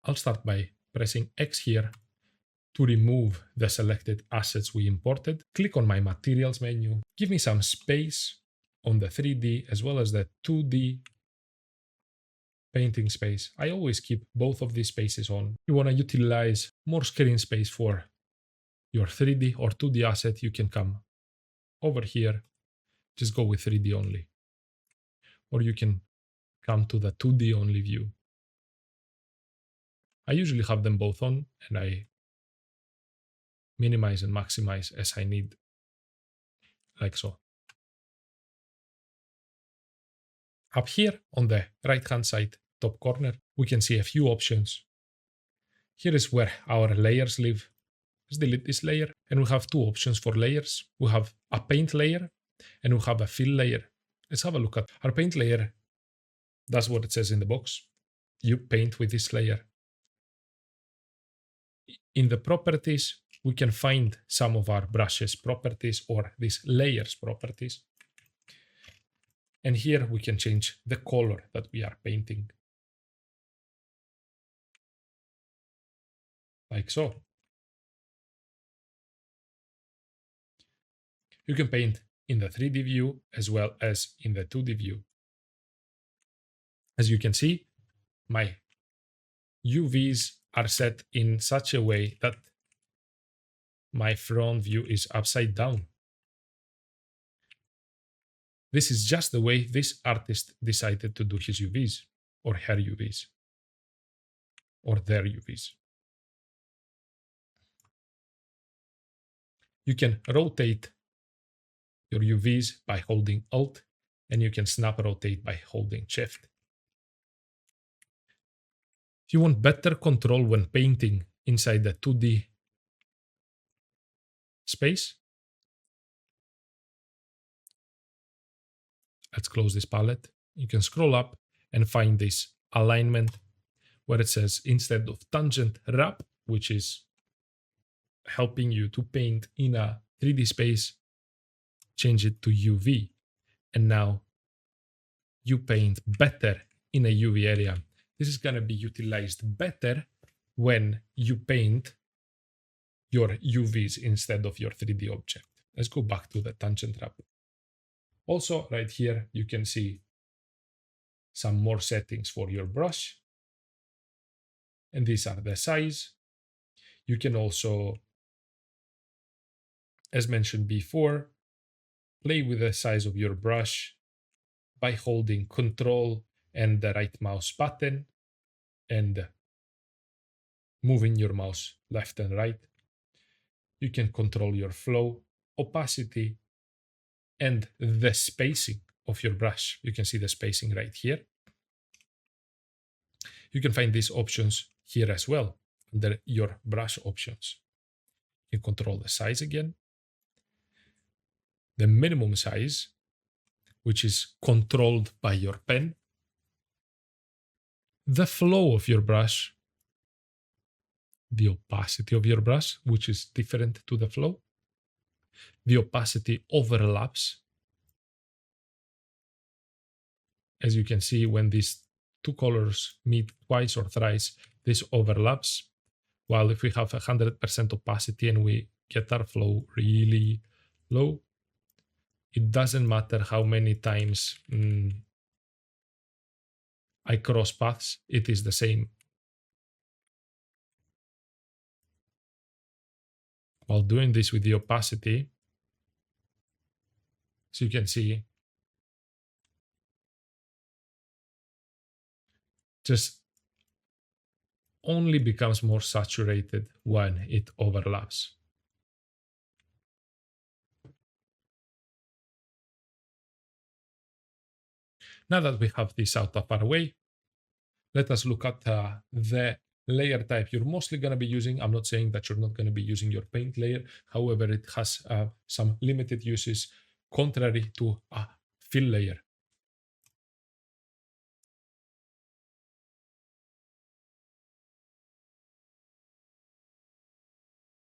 I'll start by pressing X here to remove the selected assets we imported. Click on my materials menu, give me some space on the 3D as well as the 2D painting space. I always keep both of these spaces on. You want to utilize more screen space for your 3D or 2D asset, you can come over here, just go with 3D only. Or you can come to the 2D only view. I usually have them both on and I minimize and maximize as I need, like so. Up here on the right hand side top corner, we can see a few options. Here is where our layers live. Let's delete this layer, and we have two options for layers. We have a paint layer and we have a fill layer. Let's have a look at our paint layer. That's what it says in the box. You paint with this layer. In the properties, we can find some of our brushes properties or these layers properties. And here we can change the color that we are painting. Like so. You can paint in the 3D view as well as in the 2D view. As you can see, my UVs are set in such a way that my front view is upside down. This is just the way this artist decided to do his UVs, or her UVs, or their UVs. You can rotate your UVs by holding Alt, and you can snap rotate by holding Shift. If you want better control when painting inside the 2D space, let's close this palette. You can scroll up and find this alignment where it says instead of tangent wrap, which is helping you to paint in a 3D space, change it to UV. And now you paint better in a UV area. This is going to be utilized better when you paint your UVs instead of your 3D object. Let's go back to the tangent wrap. Also, right here, you can see some more settings for your brush. And these are the size. You can also, as mentioned before, play with the size of your brush by holding Control and the right mouse button and moving your mouse left and right. You can control your flow, opacity, and the spacing of your brush. You can see the spacing right here. You can find these options here as well under your brush options. You can control the size again. The minimum size, which is controlled by your pen. The flow of your brush. The opacity of your brush, which is different to the flow. The opacity overlaps. As you can see, when these two colors meet twice or thrice, this overlaps. While if we have 100% opacity and we get our flow really low, it doesn't matter how many times I cross paths, it is the same. While doing this with the opacity, so you can see, just only becomes more saturated when it overlaps. Now that we have this out of our way, let us look at the layer type you're mostly going to be using. I'm not saying that you're not going to be using your paint layer. However, it has some limited uses contrary to a fill layer.